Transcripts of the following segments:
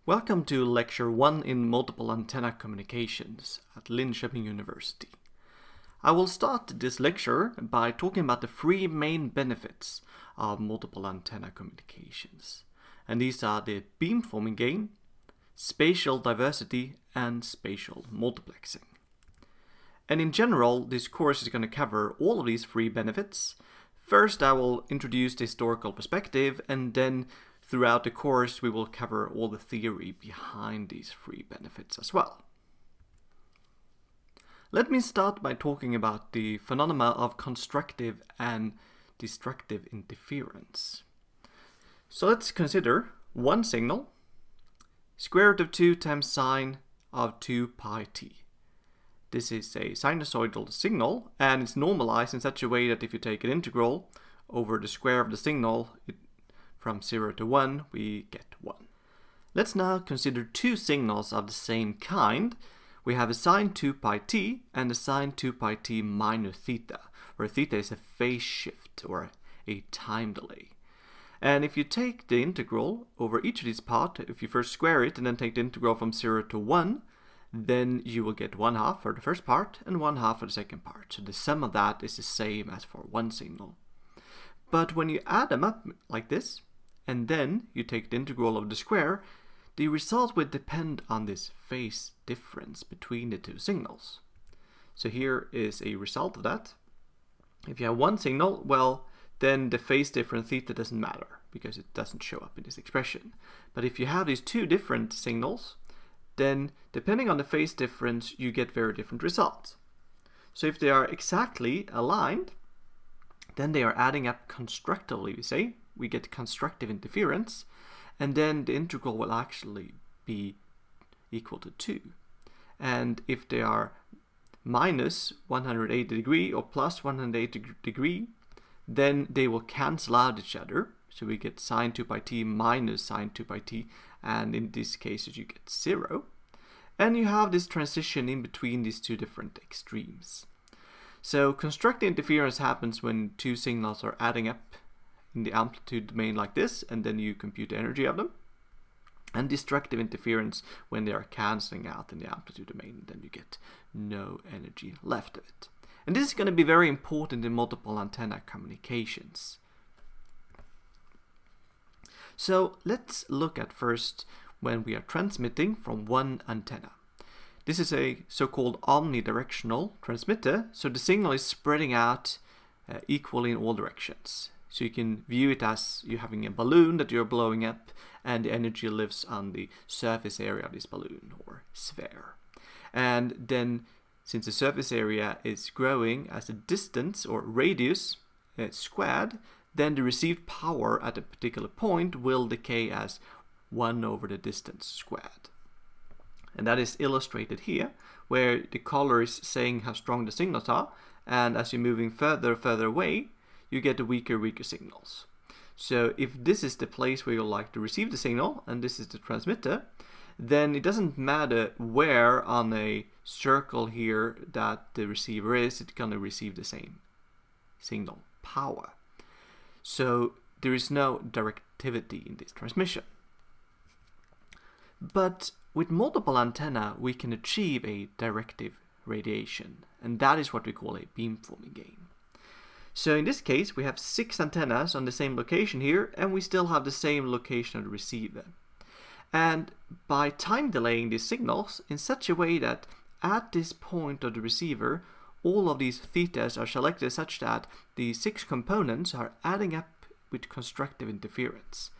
Welcome to Lecture 1 in Multiple Antenna Communications at Linköping University. I will start this lecture by talking about the three main benefits of multiple antenna communications. And these are the beamforming gain, spatial diversity, and spatial multiplexing. And in general, this course is going to cover all of these three benefits. First, I will introduce the historical perspective, and then throughout the course, we will cover all the theory behind these three benefits as well. Let me start by talking about the phenomena of constructive and destructive interference. So let's consider one signal, square root of 2 times sine of 2 pi t. This is a sinusoidal signal, and it's normalized in such a way that if you take an integral over the square of the signal, from 0 to 1, we get 1. Let's now consider two signals of the same kind. We have a sine 2 pi t and a sine 2 pi t minus theta, where theta is a phase shift or a time delay. And if you take the integral over each of these parts, if you first square it and then take the integral from 0 to 1, then you will get 1/2 for the first part and 1/2 for the second part. So the sum of that is the same as for one signal. But when you add them up like this, and then you take the integral of the square, the result would depend on this phase difference between the two signals. So here is a result of that. If you have one signal, well, then the phase difference theta doesn't matter because it doesn't show up in this expression. But if you have these two different signals, then depending on the phase difference, you get very different results. So if they are exactly aligned, then they are adding up constructively, we say. We get constructive interference, and then the integral will actually be equal to 2. And if they are minus 180 degree or plus 180 degree, then they will cancel out each other. So we get sine 2 pi t minus sine 2 pi t, and in these cases you get 0. And you have this transition in between these two different extremes. So constructive interference happens when two signals are adding up in the amplitude domain like this, and then you compute the energy of them. And destructive interference when they are cancelling out in the amplitude domain, then you get no energy left of it. And this is going to be very important in multiple antenna communications. So let's look at first when we are transmitting from one antenna. This is a so-called omni-directional transmitter, so the signal is spreading out equally in all directions. So you can view it as you having a balloon that you're blowing up, and the energy lives on the surface area of this balloon or sphere. And then since the surface area is growing as the distance or radius squared, then the received power at a particular point will decay as 1 over the distance squared. And that is illustrated here, where the color is saying how strong the signals are, and as you're moving further away, you get the weaker signals. So if this is the place where you like to receive the signal, and this is the transmitter, then it doesn't matter where on a circle here that the receiver is, it's going to receive the same signal power. So there is no directivity in this transmission. But with multiple antenna, we can achieve a directive radiation, and that is what we call a beamforming gain. So in this case, we have 6 antennas on the same location here, and we still have the same location of the receiver. And by time delaying these signals in such a way that at this point of the receiver, all of these thetas are selected such that the 6 components are adding up with constructive interference,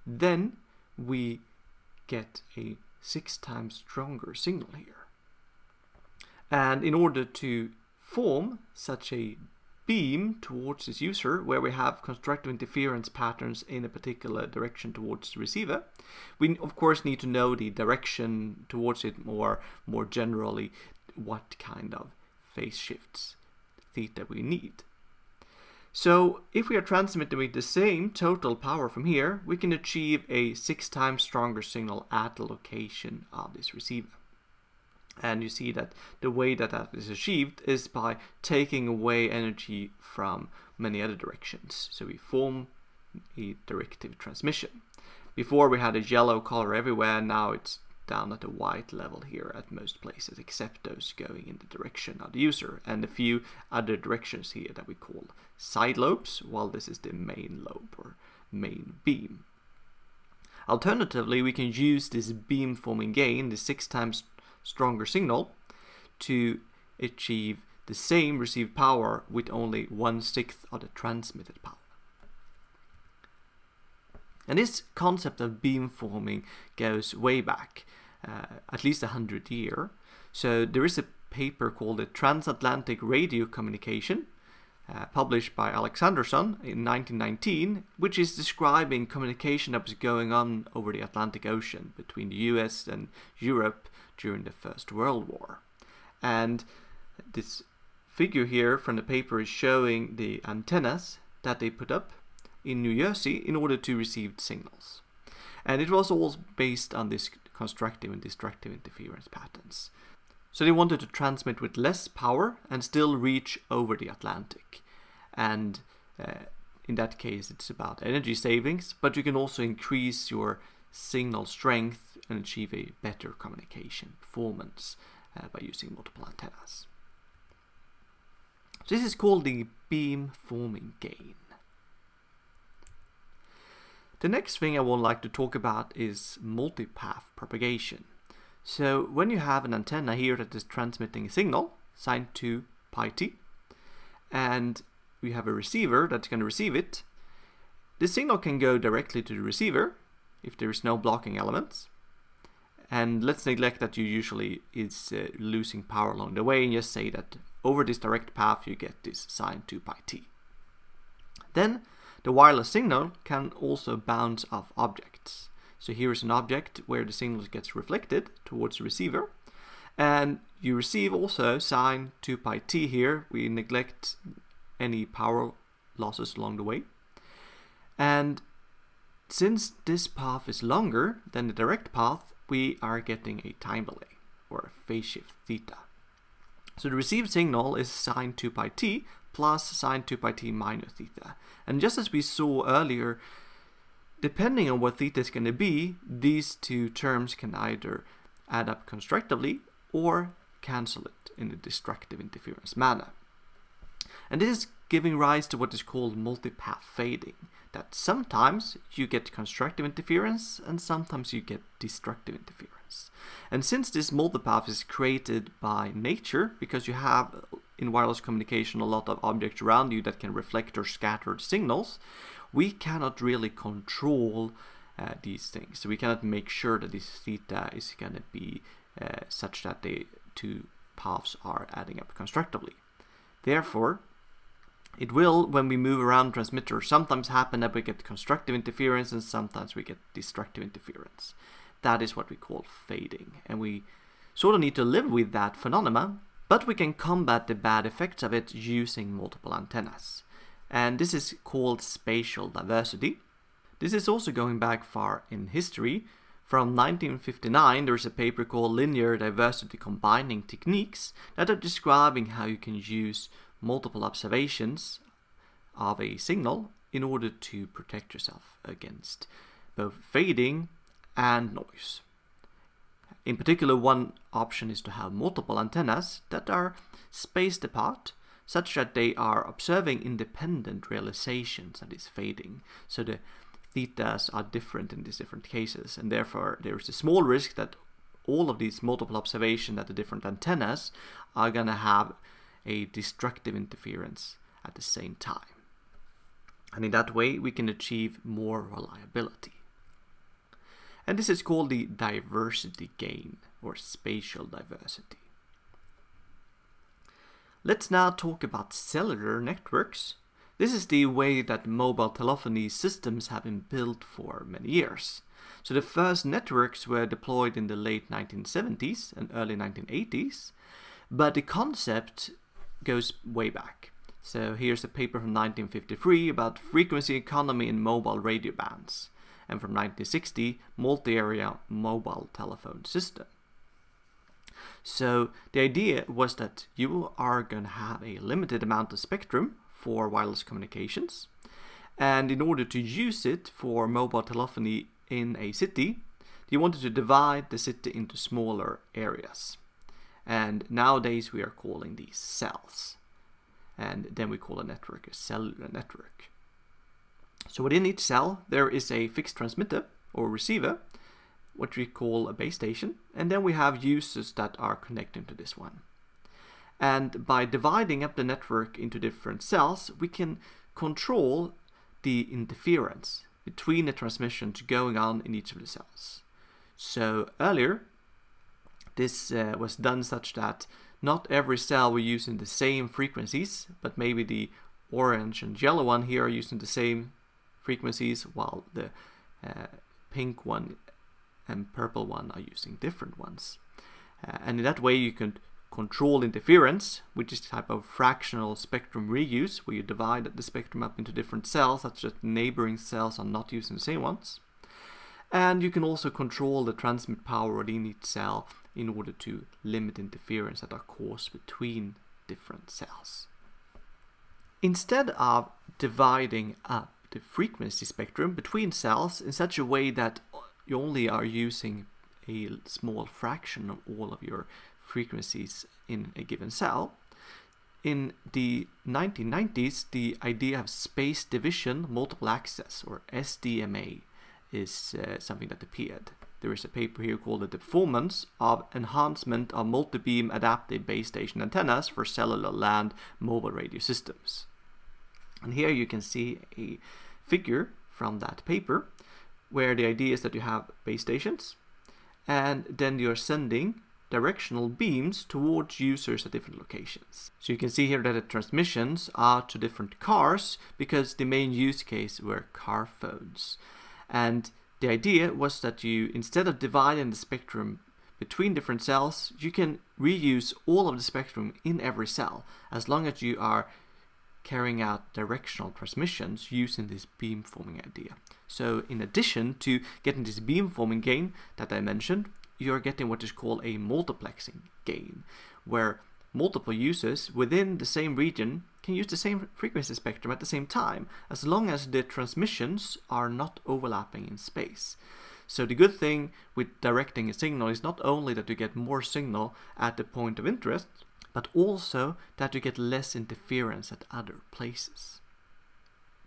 then we get a 6 times stronger signal here. And in order to form such a beam towards this user, where we have constructive interference patterns in a particular direction towards the receiver, we of course need to know the direction towards it, more generally what kind of phase shifts theta we need. So if we are transmitting with the same total power from here, we can achieve a 6 times stronger signal at the location of this receiver. And you see that the way that is achieved is by taking away energy from many other directions. So we form a directive transmission. Before we had a yellow color everywhere, now it's down at a white level here at most places, except those going in the direction of the user, and a few other directions here that we call side lobes, while this is the main lobe or main beam. Alternatively, we can use this beamforming gain, the 6 times stronger signal, to achieve the same received power with only 1/6 of the transmitted power. And this concept of beamforming goes way back, at least 100 years. So there is a paper called the Transatlantic Radio Communication, published by Alexanderson in 1919, which is describing communication that was going on over the Atlantic Ocean between the US and Europe during the First World War. And this figure here from the paper is showing the antennas that they put up in New Jersey in order to receive signals. And it was all based on this constructive and destructive interference patterns. So they wanted to transmit with less power and still reach over the Atlantic. And in that case, it's about energy savings, but you can also increase your signal strength and achieve a better communication performance by using multiple antennas. So this is called the beamforming gain. The next thing I would like to talk about is multipath propagation. So when you have an antenna here that is transmitting a signal, sine 2 pi t, and we have a receiver that's going to receive it, the signal can go directly to the receiver if there is no blocking elements. And let's neglect that you usually is losing power along the way, and just say that over this direct path you get this sine 2 pi t. Then the wireless signal can also bounce off objects. So here is an object where the signal gets reflected towards the receiver, and you receive also sine 2 pi t here. We neglect any power losses along the way. And since this path is longer than the direct path, we are getting a time delay, or a phase shift theta. So the received signal is sine 2 pi t plus sine 2 pi t minus theta. And just as we saw earlier, depending on what theta is going to be, these two terms can either add up constructively or cancel it in a destructive interference manner. And this is giving rise to what is called multipath fading, that sometimes you get constructive interference and sometimes you get destructive interference. And since this multipath is created by nature, because you have in wireless communication a lot of objects around you that can reflect or scatter signals, we cannot really control these things. So we cannot make sure that this theta is going to be such that the two paths are adding up constructively. Therefore, it will, when we move around transmitters, sometimes happen that we get constructive interference and sometimes we get destructive interference. That is what we call fading. And we sort of need to live with that phenomenon, but we can combat the bad effects of it using multiple antennas. And this is called spatial diversity. This is also going back far in history. From 1959, there is a paper called Linear Diversity Combining Techniques that are describing how you can use multiple observations of a signal in order to protect yourself against both fading and noise. In particular, one option is to have multiple antennas that are spaced apart, such that they are observing independent realizations of this fading. So the thetas are different in these different cases, and therefore there is a small risk that all of these multiple observations at the different antennas are going to have a destructive interference at the same time. And in that way we can achieve more reliability. And this is called the diversity gain, or spatial diversity. Let's now talk about cellular networks. This is the way that mobile telephony systems have been built for many years. So the first networks were deployed in the late 1970s and early 1980s, but the concept goes way back. So here's a paper from 1953 about frequency economy in mobile radio bands, and from 1960, multi-area mobile telephone system. So the idea was that you are going to have a limited amount of spectrum for wireless communications, and in order to use it for mobile telephony, in a city, you wanted to divide the city into smaller areas. And nowadays we are calling these cells. And then we call a network a cellular network. So within each cell there is a fixed transmitter or receiver, what we call a base station, and then we have users that are connecting to this one. And by dividing up the network into different cells, we can control the interference between the transmissions going on in each of the cells. So earlier, this was done such that not every cell were using the same frequencies, but maybe the orange and yellow one here are using the same frequencies, while the pink one and purple one are using different ones. And in that way you can control interference, which is a type of fractional spectrum reuse, where you divide the spectrum up into different cells, such that neighboring cells are not using the same ones. And you can also control the transmit power within each cell in order to limit interference that are caused between different cells. Instead of dividing up the frequency spectrum between cells in such a way that you only are using a small fraction of all of your frequencies in a given cell, in the 1990s the idea of space division multiple access, or SDMA, is something that appeared. There is a paper here called The Performance of Enhancement of Multi-Beam Adaptive Base Station Antennas for Cellular Land Mobile Radio Systems. And here you can see a figure from that paper where the idea is that you have base stations and then you're sending directional beams towards users at different locations. So you can see here that the transmissions are to different cars because the main use case were car phones. And the idea was that you, instead of dividing the spectrum between different cells, you can reuse all of the spectrum in every cell as long as you are carrying out directional transmissions using this beamforming idea. So in addition to getting this beamforming gain that I mentioned, you're getting what is called a multiplexing gain, where multiple users within the same region can use the same frequency spectrum at the same time, as long as the transmissions are not overlapping in space. So the good thing with directing a signal is not only that you get more signal at the point of interest, but also that you get less interference at other places.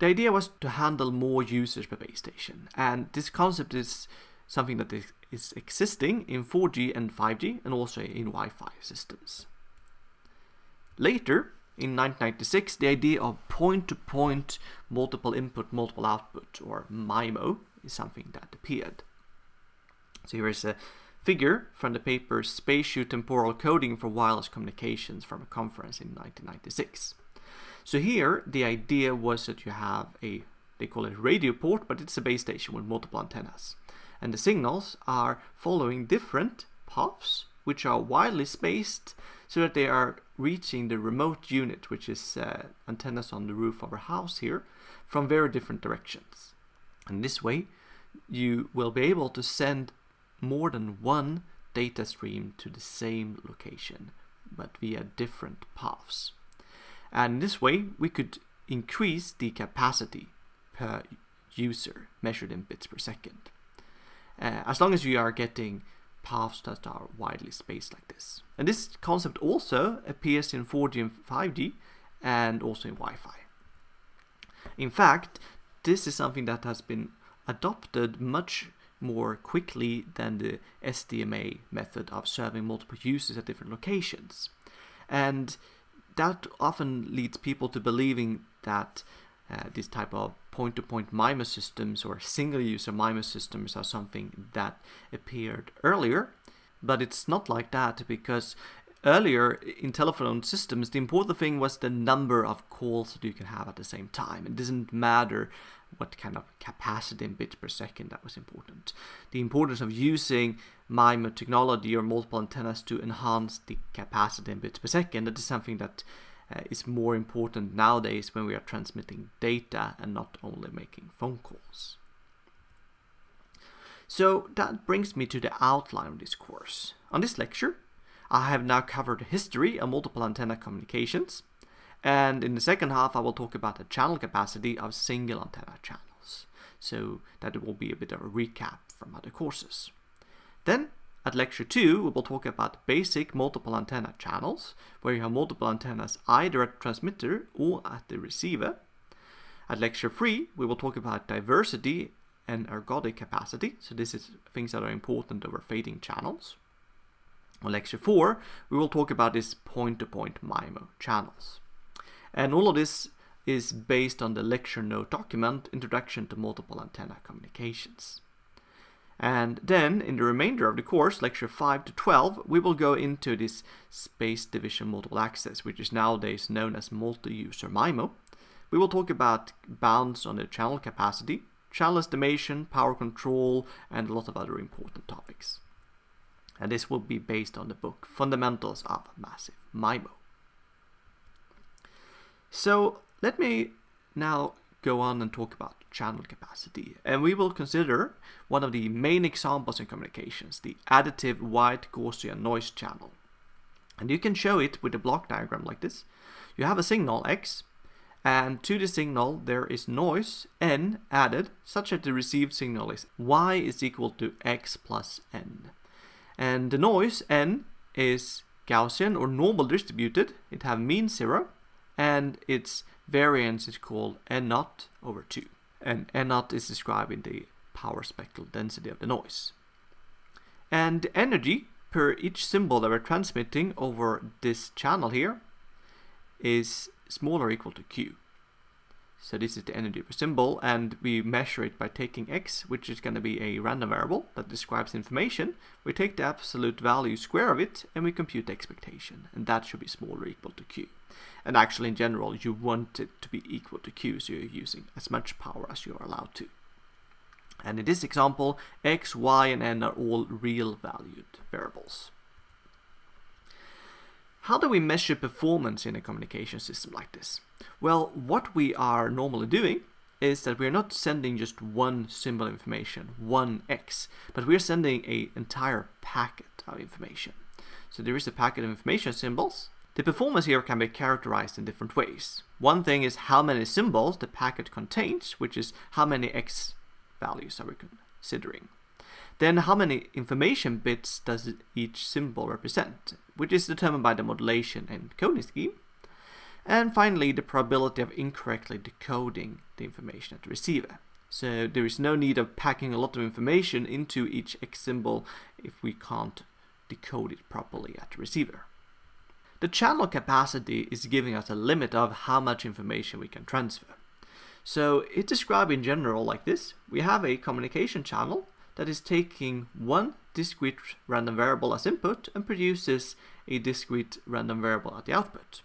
The idea was to handle more users per base station, and this concept is something that is existing in 4G and 5G and also in Wi-Fi systems. Later, in 1996, the idea of point-to-point multiple input, multiple output, or MIMO, is something that appeared. So here is a figure from the paper Spatial Temporal Coding for Wireless Communications from a conference in 1996. So here the idea was that you have they call it a radio port, but it's a base station with multiple antennas. And the signals are following different paths, which are widely spaced so that they are reaching the remote unit, which is antennas on the roof of our house here, from very different directions. And this way you will be able to send more than one data stream to the same location, but via different paths. And this way we could increase the capacity per user measured in bits per second, as long as you are getting paths that are widely spaced like this. And this concept also appears in 4G and 5G and also in Wi-Fi. In fact, this is something that has been adopted much more quickly than the SDMA method of serving multiple users at different locations. And that often leads people to believing that this type of point-to-point MIMO systems or single-user MIMO systems are something that appeared earlier, but it's not like that, because earlier in telephone systems the important thing was the number of calls that you can have at the same time. It doesn't matter what kind of capacity in bits per second that was important. The importance of using MIMO technology or multiple antennas to enhance the capacity in bits per second, that is something that is more important nowadays when we are transmitting data and not only making phone calls. So that brings me to the outline of this course. On this lecture, I have now covered the history of multiple antenna communications, and in the second half I will talk about the channel capacity of single antenna channels. so that it will be a bit of a recap from other courses. Then at lecture 2 we will talk about basic multiple antenna channels, where you have multiple antennas either at the transmitter or at the receiver. At lecture 3 we will talk about diversity and ergodic capacity, so this is things that are important over fading channels. On lecture 4 we will talk about these point-to-point MIMO channels. And all of this is based on the lecture note document, Introduction to Multiple Antenna Communications. And then in the remainder of the course, lecture 5 to 12, we will go into this space division multiple access, which is nowadays known as multi-user MIMO. We will talk about bounds on the channel capacity, channel estimation, power control, and a lot of other important topics. And this will be based on the book Fundamentals of Massive MIMO. So let me now go on and talk about channel capacity, and we will consider one of the main examples in communications, the additive white Gaussian noise channel. And you can show it with a block diagram like this. You have a signal X, and to the signal there is noise N added, such that the received signal is Y is equal to X plus N. And the noise N is Gaussian or normal distributed. It have mean 0, and its variance is called N0 over 2. And N0 is describing the power spectral density of the noise. And the energy per each symbol that we're transmitting over this channel here is smaller or equal to Q. So this is the energy per symbol, and we measure it by taking X, which is going to be a random variable that describes information. We take the absolute value square of it and we compute the expectation, and that should be smaller or equal to Q. And actually in general you want it to be equal to Q, so you're using as much power as you're allowed to. And in this example, X, Y, and N are all real valued variables. How do we measure performance in a communication system like this? Well, what we are normally doing is that we're not sending just one symbol information, one X, but we're sending an entire packet of information. So there is a packet of information symbols. The performance here can be characterized in different ways. One thing is how many symbols the packet contains, which is how many X values are we considering. Then how many information bits does each symbol represent, which is determined by the modulation and coding scheme. And finally, the probability of incorrectly decoding the information at the receiver. So there is no need of packing a lot of information into each X symbol if we can't decode it properly at the receiver. The channel capacity is giving us a limit of how much information we can transfer. So it's described in general like this. We have a communication channel that is taking one discrete random variable as input and produces a discrete random variable at the output.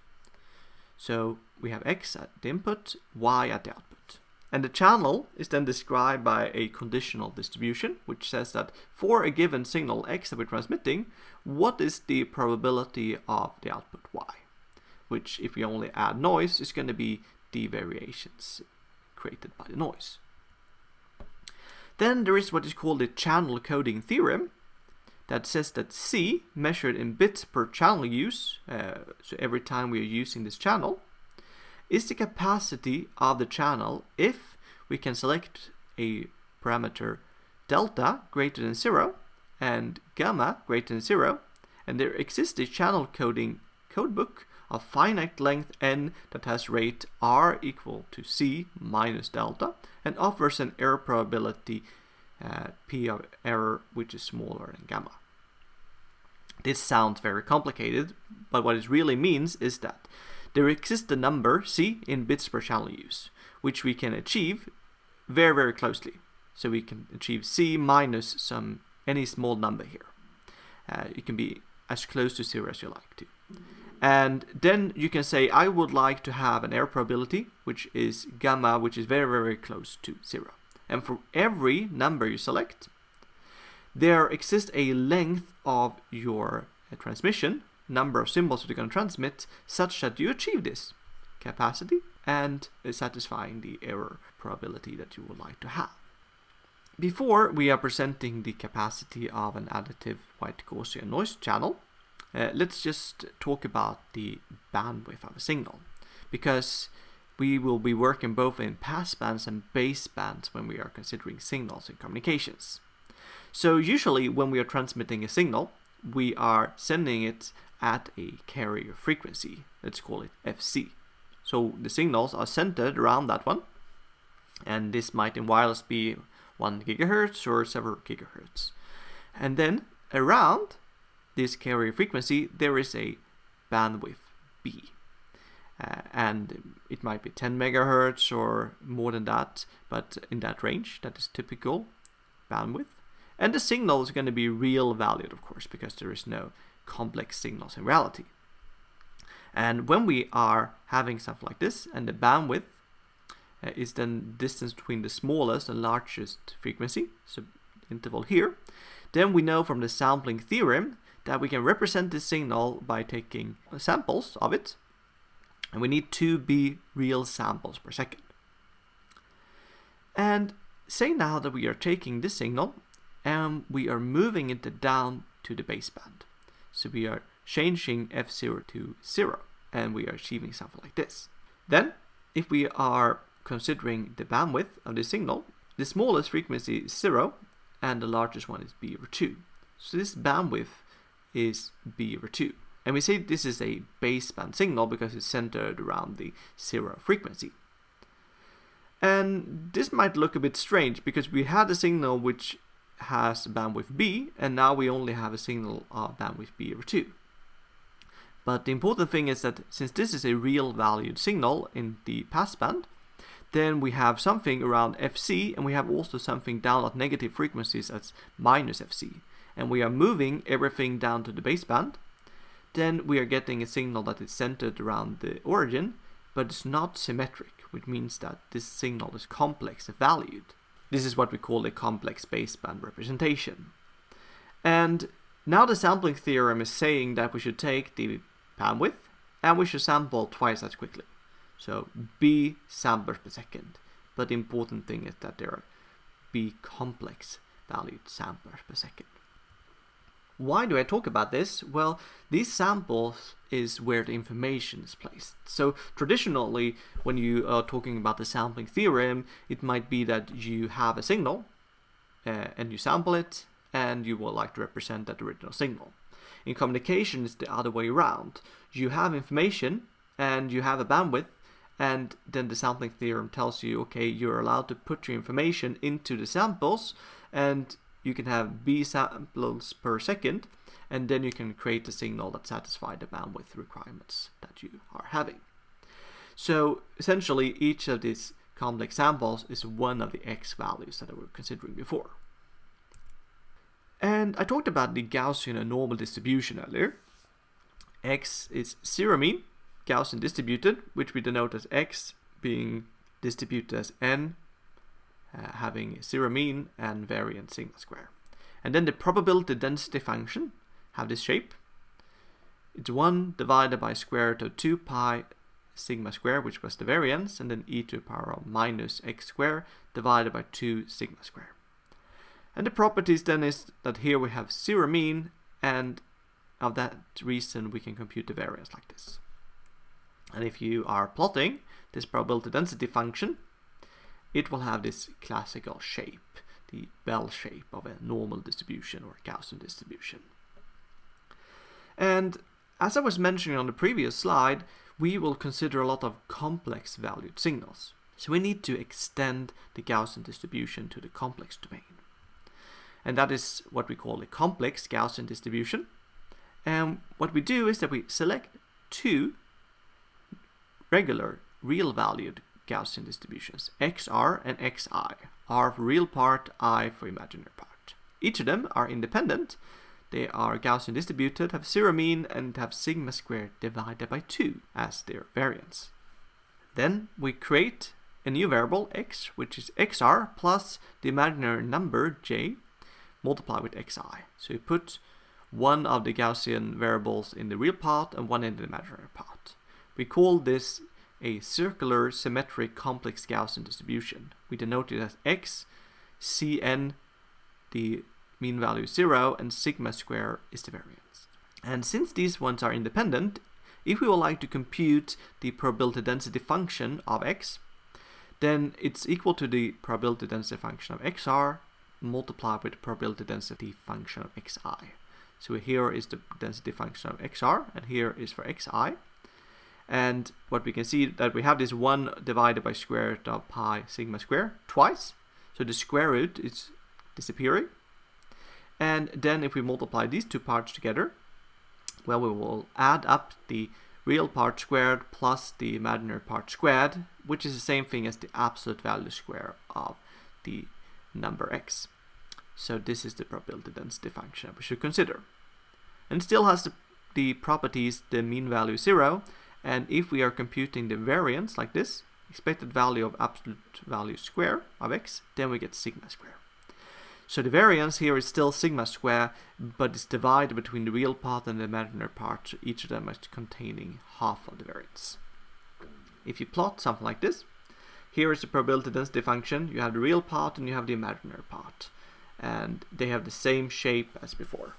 So we have X at the input, Y at the output. And the channel is then described by a conditional distribution, which says that for a given signal X that we're transmitting, what is the probability of the output Y? Which, if we only add noise, is going to be the variations created by the noise. Then there is what is called the channel coding theorem that says that C, measured in bits per channel use, so every time we are using this channel, is the capacity of the channel if we can select a parameter delta greater than 0 and gamma greater than 0, and there exists a channel coding codebook of finite length n that has rate r equal to c minus delta and offers an error probability p of error which is smaller than gamma. This sounds very complicated, but what it really means is that there exists a number c in bits per channel use, which we can achieve very, very closely. So we can achieve c minus any small number here. It can be as close to 0 as you like to. And then you can say, I would like to have an error probability, which is gamma, which is very, very close to 0. And for every number you select, there exists a length of your transmission, number of symbols that you're going to transmit, such that you achieve this capacity and satisfying the error probability that you would like to have. Before we are presenting the capacity of an additive white Gaussian noise channel, let's just talk about the bandwidth of a signal, because we will be working both in passbands and basebands when we are considering signals in communications. So usually when we are transmitting a signal, we are sending it at a carrier frequency. Let's call it FC. So the signals are centered around that one, and this might in wireless be 1 gigahertz or several gigahertz. And then around this carrier frequency there is a bandwidth B. And it might be 10 megahertz or more than that, but in that range, that is typical bandwidth. And the signal is going to be real valued, of course, because there is no complex signals in reality. And when we are having something like this, and the bandwidth is then distance between the smallest and largest frequency, so the interval here, then we know from the sampling theorem that we can represent this signal by taking samples of it, and we need 2B real samples per second. And say now that we are taking this signal and we are moving it down to the baseband. So we are changing F0 to 0, and we are achieving something like this. Then, if we are considering the bandwidth of the signal, the smallest frequency is 0, and the largest one is B over 2. So this bandwidth is B over 2. And we say this is a baseband signal because it's centered around the 0 frequency. And this might look a bit strange because we had a signal which has bandwidth B, and now we only have a signal of bandwidth B over 2. But the important thing is that since this is a real valued signal in the passband, then we have something around FC, and we have also something down at negative frequencies as minus FC. And we are moving everything down to the baseband. Then we are getting a signal that is centered around the origin, but it's not symmetric, which means that this signal is complex valued. This is what we call a complex baseband representation. And now the sampling theorem is saying that we should take the bandwidth and we should sample twice as quickly. So B samples per second. But the important thing is that there are B complex valued samples per second. Why do I talk about this? Well, these samples is where the information is placed. So traditionally, when you are talking about the sampling theorem, it might be that you have a signal and you sample it, and you would like to represent that original signal. In communication, it's the other way around. You have information and you have a bandwidth, and then the sampling theorem tells you, okay, you're allowed to put your information into the samples, and you can have B samples per second, and then you can create a signal that satisfies the bandwidth requirements that you are having. So essentially, each of these complex samples is one of the X values that I were considering before. And I talked about the Gaussian and normal distribution earlier. X is zero mean, Gaussian distributed, which we denote as X being distributed as N, having zero mean and variance sigma square. And then the probability density function have this shape. It's 1 divided by square root of 2 pi sigma square, which was the variance, and then e to the power of minus x square divided by 2 sigma square. And the properties then is that here we have zero mean, and of that reason we can compute the variance like this. And if you are plotting this probability density function, it will have this classical shape, the bell shape of a normal distribution or Gaussian distribution. And as I was mentioning on the previous slide, we will consider a lot of complex valued signals. So we need to extend the Gaussian distribution to the complex domain. And that is what we call a complex Gaussian distribution. And what we do is that we select two regular real valued Gaussian distributions, XR and XI, R for real part, I for imaginary part. Each of them are independent. They are Gaussian distributed, have zero mean, and have sigma squared divided by 2 as their variance. Then we create a new variable x, which is xr plus the imaginary number j multiplied with xi. So you put one of the Gaussian variables in the real part and one in the imaginary part. We call this a circular symmetric complex Gaussian distribution. We denote it as x, cn, the mean value is 0, and sigma square is the variance. And since these ones are independent, If we would like to compute the probability density function of x, then it's equal to the probability density function of xr multiplied with the probability density function of xi. So here is the density function of xr, and here is for xi. And what we can see that we have this 1 divided by square root of pi sigma square twice. So the square root is disappearing. And then if we multiply these two parts together, well, we will add up the real part squared plus the imaginary part squared, which is the same thing as the absolute value square of the number x. So this is the probability density function we should consider. And it still has the properties, the mean value 0, and if we are computing the variance like this, expected value of absolute value square of x, then we get sigma square. So the variance here is still sigma square, but it's divided between the real part and the imaginary part, so each of them is containing half of the variance. If you plot something like this, here is the probability density function. You have the real part and you have the imaginary part, and they have the same shape as before.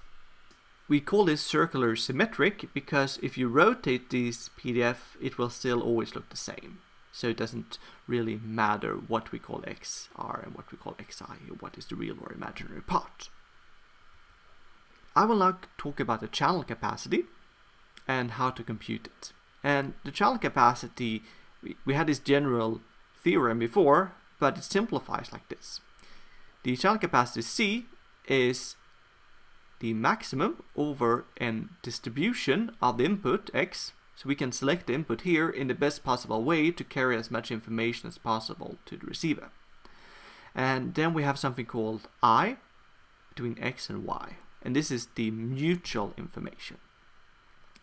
We call this circular symmetric because if you rotate this PDF, it will still always look the same. So it doesn't really matter what we call xr and what we call xi, or what is the real or imaginary part. I will now talk about the channel capacity and how to compute it. And the channel capacity, we had this general theorem before, but it simplifies like this. The channel capacity C is the maximum over a distribution of the input x. So we can select the input here in the best possible way to carry as much information as possible to the receiver. And then we have something called I between x and y. And this is the mutual information.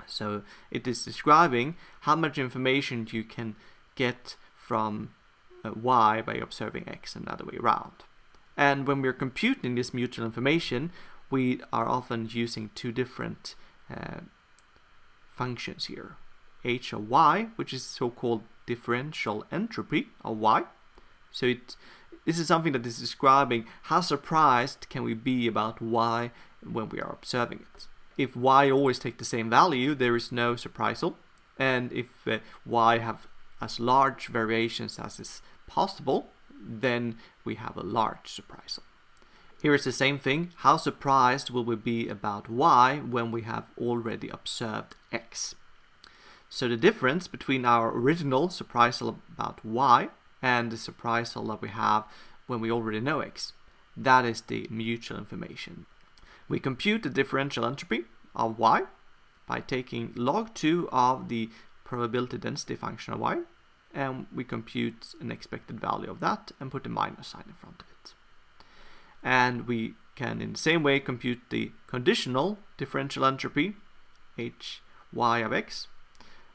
So it is describing how much information you can get from y by observing x and the other way around. And when we're computing this mutual information, we are often using two different functions here. H of y, which is so-called differential entropy of y. So this is something that is describing how surprised can we be about y when we are observing it. If y always take the same value, there is no surprisal. And if y have as large variations as is possible, then we have a large surprisal. Here is the same thing. How surprised will we be about y when we have already observed x? So the difference between our original surprisal about y and the surprisal that we have when we already know x, that is the mutual information. We compute the differential entropy of y by taking log 2 of the probability density function of y, and we compute an expected value of that and put a minus sign in front of it. And we can in the same way compute the conditional differential entropy hy of x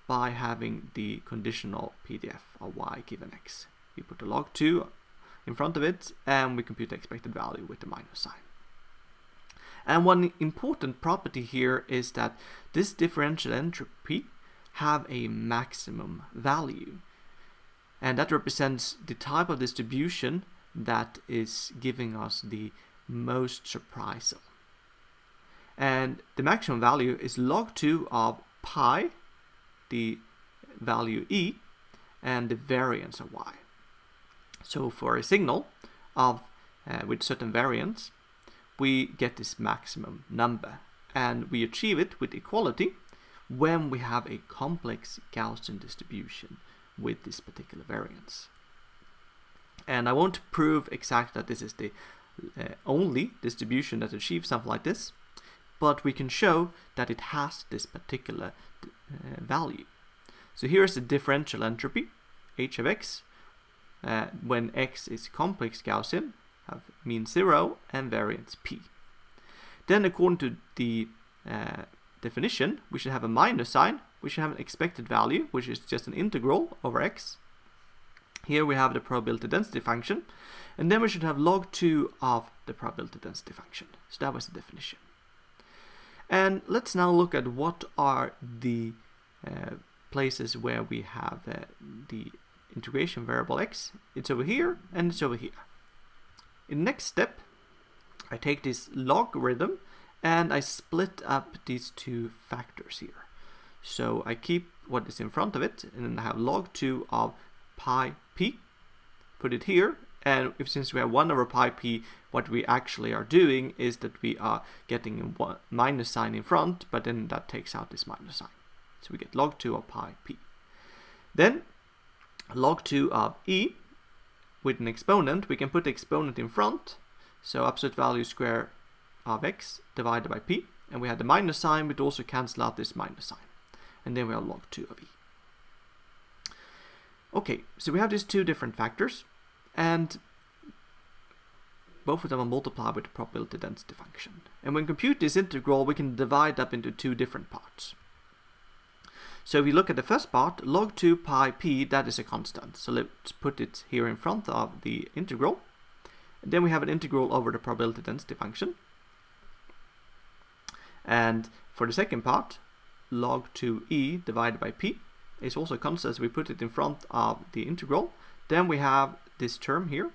by having the conditional PDF of y given x. We put the log 2 in front of it and we compute the expected value with the minus sign. And one important property here is that this differential entropy have a maximum value. And that represents the type of distribution that is giving us the most surprisal. And the maximum value is log 2 of pi, the value e, and the variance of y. So for a signal of with certain variance, we get this maximum number, and we achieve it with equality when we have a complex Gaussian distribution with this particular variance. And I won't prove exactly that this is the only distribution that achieves something like this, but we can show that it has this particular value. So here is the differential entropy, h of x, when x is complex Gaussian, have mean 0 and variance p. Then according to the definition, we should have a minus sign, we should have an expected value, which is just an integral over x. Here we have the probability density function, and then we should have log 2 of the probability density function. So that was the definition. And let's now look at what are the places where we have the integration variable x. It's over here and it's over here. In the next step, I take this logarithm and I split up these two factors here. So I keep what is in front of it, and then I have log 2 of pi p, put it here, and since we have 1 over pi p, what we actually are doing is that we are getting a minus sign in front, but then that takes out this minus sign. So we get log 2 of pi p. Then log 2 of e with an exponent, we can put the exponent in front, so absolute value square of x divided by p, and we had the minus sign, but also cancel out this minus sign. And then we have log 2 of e. Okay, so we have these two different factors, and both of them are multiplied with the probability density function. And when we compute this integral, we can divide up into two different parts. So if you look at the first part, log 2 pi p, that is a constant. So let's put it here in front of the integral. And then we have an integral over the probability density function. And for the second part, log 2e divided by p is also constant, so we put it in front of the integral. Then we have this term here.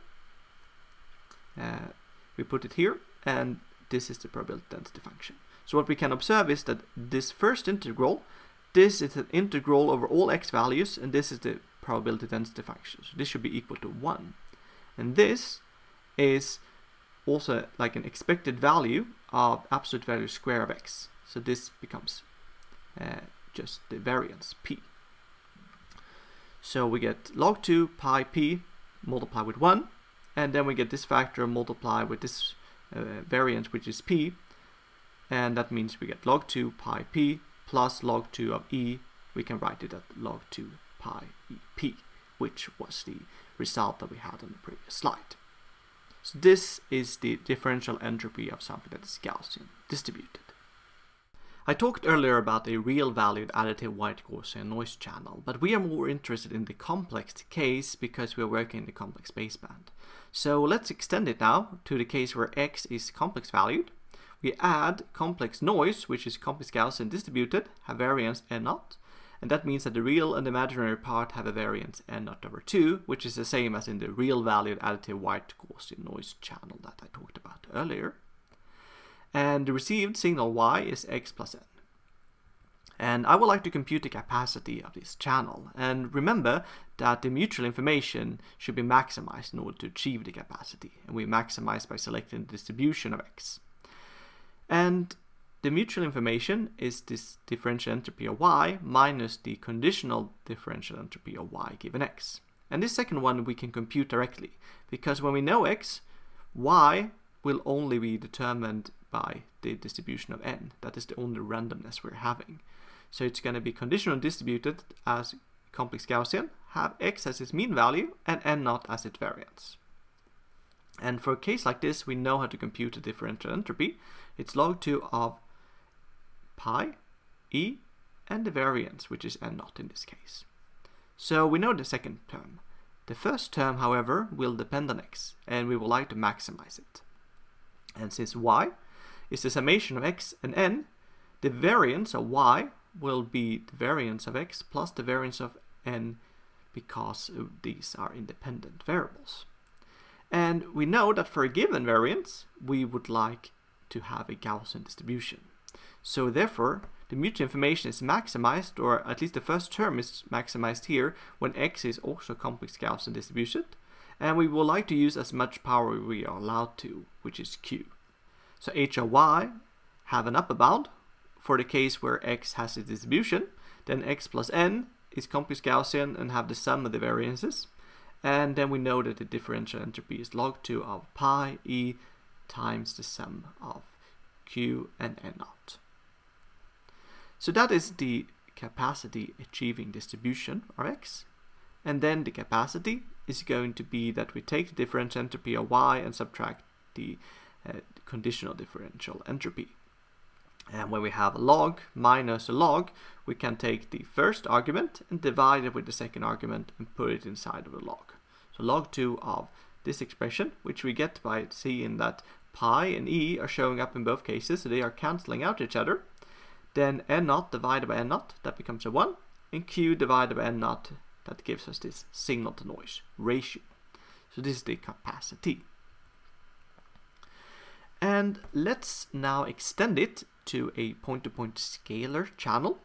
We put it here, and this is the probability density function. So what we can observe is that this first integral, this is an integral over all x values, and this is the probability density function. So this should be equal to 1. And this is also like an expected value of absolute value square of x. So this becomes just the variance p. So we get log 2 pi p multiplied with 1, and then we get this factor multiplied with this variance, which is p, and that means we get log 2 pi p plus log 2 of e. We can write it at log 2 pi e p, which was the result that we had on the previous slide. So this is the differential entropy of something that is Gaussian distributed. I talked earlier about a real-valued additive white Gaussian noise channel, but we are more interested in the complex case because we are working in the complex baseband. So let's extend it now to the case where x is complex valued. We add complex noise, which is complex Gaussian distributed, have variance n0, and that means that the real and imaginary part have a variance n0 over 2, which is the same as in the real-valued additive white Gaussian noise channel that I talked about earlier. And the received signal y is x plus n. And I would like to compute the capacity of this channel. And remember that the mutual information should be maximized in order to achieve the capacity. And we maximize by selecting the distribution of x. And the mutual information is this differential entropy of y minus the conditional differential entropy of y given x. And this second one we can compute directly, because when we know x, y will only be determined by the distribution of n. That is the only randomness we're having. So it's going to be conditionally distributed as complex Gaussian, have x as its mean value and n0 as its variance. And for a case like this, we know how to compute the differential entropy. It's log 2 of pi, e, and the variance, which is n0 in this case. So we know the second term. The first term, however, will depend on x, and we would like to maximize it. And since y is the summation of x and n, the variance of y will be the variance of x plus the variance of n, because these are independent variables. And we know that for a given variance, we would like to have a Gaussian distribution. So therefore, the mutual information is maximized, or at least the first term is maximized here, when x is also complex Gaussian distribution. And we would like to use as much power we are allowed to, which is q. So h of y have an upper bound. For the case where x has a distribution, then x plus n is complex Gaussian and have the sum of the variances. And then we know that the differential entropy is log 2 of pi e times the sum of q and n0. So that is the capacity achieving distribution, or x. And then the capacity is going to be that we take the differential entropy of y and subtract the conditional differential entropy. And when we have a log minus a log, we can take the first argument and divide it with the second argument and put it inside of a log. So log 2 of this expression, which we get by seeing that pi and e are showing up in both cases, so they are cancelling out each other. Then n0 divided by n0, that becomes a 1, and q divided by n0, that gives us this signal to noise ratio. So this is the capacity. And let's now extend it to a point-to-point scalar channel,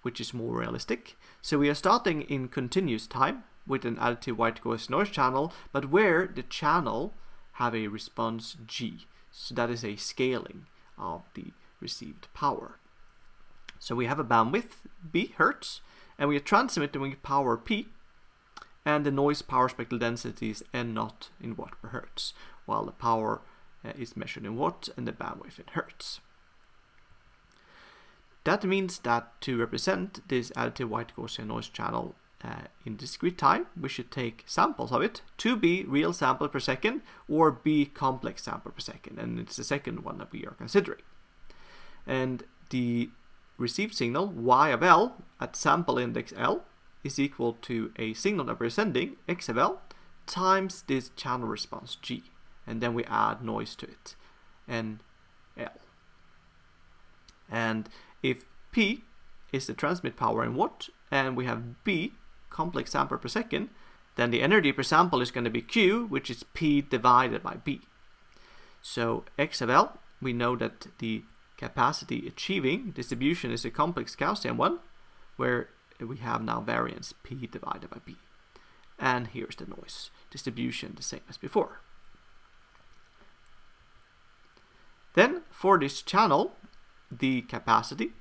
which is more realistic. So we are starting in continuous time with an additive white Gaussian noise channel, but where the channel have a response G. So that is a scaling of the received power. So we have a bandwidth B hertz, and we are transmitting power P, and the noise power spectral density is N0 in watt per hertz, while the power is measured in watts and the bandwidth in hertz. That means that to represent this additive white Gaussian noise channel in discrete time, we should take samples of it, 2B real sample per second or B complex sample per second, and it's the second one that we are considering. And the received signal y of L at sample index L is equal to a signal that we're sending, x of L, times this channel response G, and then we add noise to it, N L. And if P is the transmit power in watt, and we have B complex sample per second, then the energy per sample is going to be Q, which is P divided by B. So x of L, we know that the capacity achieving distribution is a complex Gaussian one, where we have now variance P divided by B. And here's the noise distribution, the same as before. Then for this channel, the capacity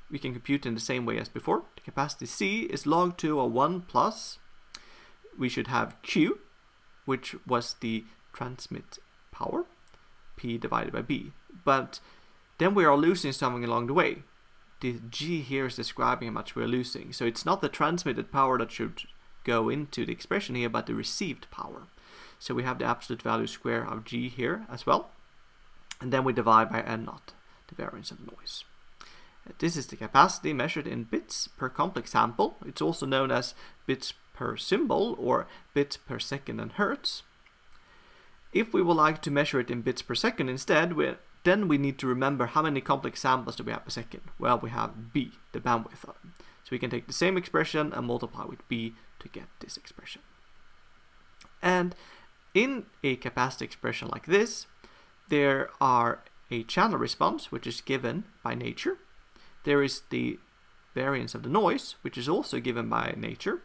we can compute in the same way as before. The capacity C is log 2 of 1 plus, we should have Q, which was the transmit power, P divided by B. But then we are losing something along the way. The G here is describing how much we're losing. So it's not the transmitted power that should go into the expression here, but the received power. So we have the absolute value square of G here as well. And then we divide by N0, the variance of noise. This is the capacity measured in bits per complex sample. It's also known as bits per symbol or bits per second in hertz. If we would like to measure it in bits per second instead, then we need to remember how many complex samples do we have per second. Well, we have B, the bandwidth of them. So we can take the same expression and multiply with B to get this expression. And in a capacity expression like this, there are a channel response, which is given by nature. There is the variance of the noise, which is also given by nature.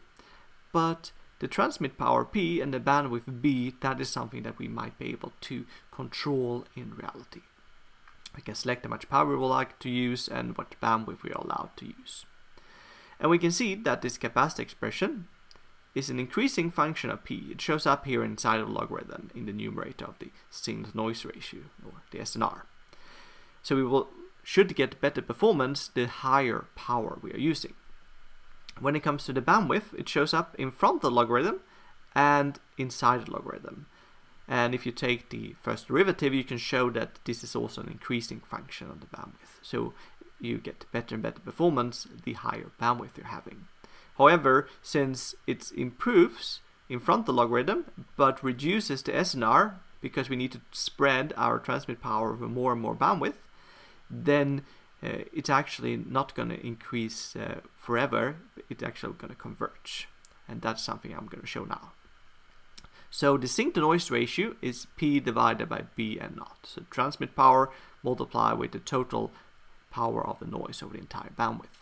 But the transmit power P and the bandwidth B, that is something that we might be able to control in reality. We can select how much power we would like to use and what bandwidth we are allowed to use. And we can see that this capacity expression is an increasing function of P. It shows up here inside of the logarithm in the numerator of the signal-to-noise ratio, or the SNR. So we should get better performance the higher power we are using. When it comes to the bandwidth, it shows up in front of the logarithm and inside the logarithm. And if you take the first derivative, you can show that this is also an increasing function of the bandwidth. So you get better and better performance the higher bandwidth you're having. However, since it improves in front of the logarithm but reduces the SNR because we need to spread our transmit power over more and more bandwidth, then it's actually not going to increase forever. It's actually going to converge. And that's something I'm going to show now. So the sync-to-noise ratio is P divided by B and N0. So transmit power multiplied with the total power of the noise over the entire bandwidth.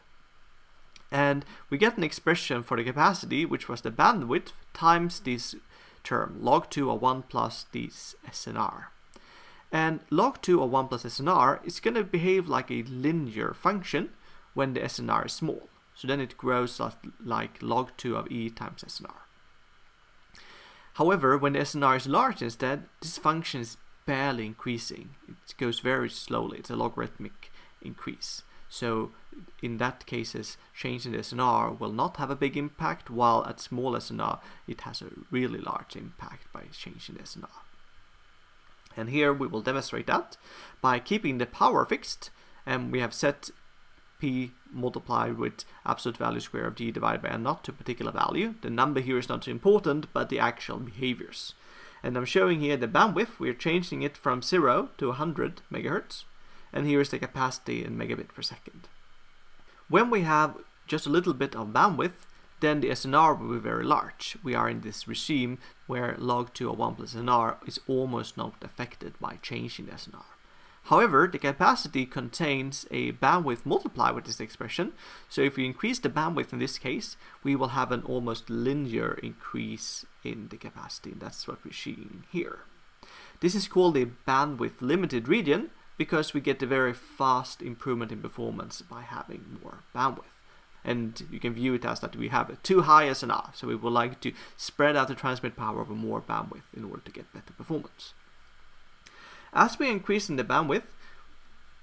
And we get an expression for the capacity, which was the bandwidth times this term, log 2 of 1 plus this SNR. And log 2 of 1 plus SNR is going to behave like a linear function when the SNR is small. So then it grows like log 2 of E times SNR. However, when the SNR is large instead, this function is barely increasing. It goes very slowly. It's a logarithmic increase. So in that cases, change in the SNR will not have a big impact, while at small SNR, it has a really large impact by changing the SNR. And here we will demonstrate that by keeping the power fixed, and we have set P multiplied with absolute value square of G divided by N0 to a particular value. The number here is not so important, but the actual behaviors. And I'm showing here the bandwidth. We're changing it from 0 to 100 megahertz. And here is the capacity in megabit per second. When we have just a little bit of bandwidth, then the SNR will be very large. We are in this regime where log 2 of 1 plus SNR is almost not affected by changing the SNR. However, the capacity contains a bandwidth multiplied with this expression, so if we increase the bandwidth in this case, we will have an almost linear increase in the capacity, and that's what we're seeing here. This is called a bandwidth limited region because we get a very fast improvement in performance by having more bandwidth. And you can view it as that we have a too high SNR, so we would like to spread out the transmit power over more bandwidth in order to get better performance. As we increase in the bandwidth,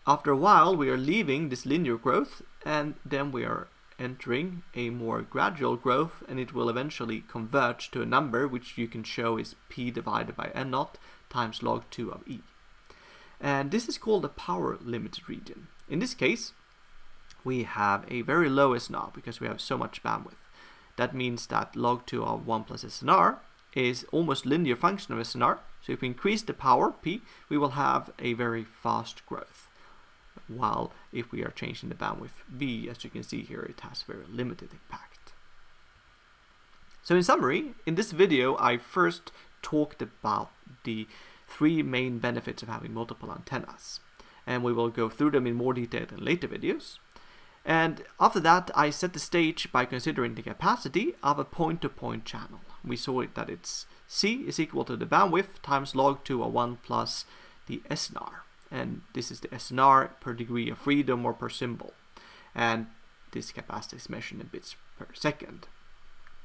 after a while we are leaving this linear growth, and then we are entering a more gradual growth, and it will eventually converge to a number which you can show is P divided by N naught times log 2 of E. And this is called the power limited region. In this case, we have a very low SNR because we have so much bandwidth. That means that log 2 of 1 plus SNR is almost linear function of SNR. So if we increase the power P, we will have a very fast growth. While if we are changing the bandwidth B, as you can see here, it has very limited impact. So in summary, in this video I first talked about the 3 main benefits of having multiple antennas. And we will go through them in more detail in later videos. And after that, I set the stage by considering the capacity of a point-to-point channel. We saw that it's C is equal to the bandwidth times log 2 of 1 plus the SNR. And this is the SNR per degree of freedom or per symbol. And this capacity is measured in bits per second.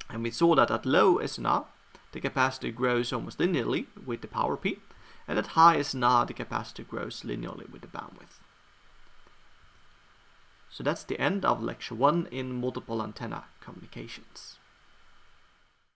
And we saw that at low SNR, the capacity grows almost linearly with the power P. And at high SNR, the capacitor grows linearly with the bandwidth. So that's the end of lecture 1 in multiple antenna communications.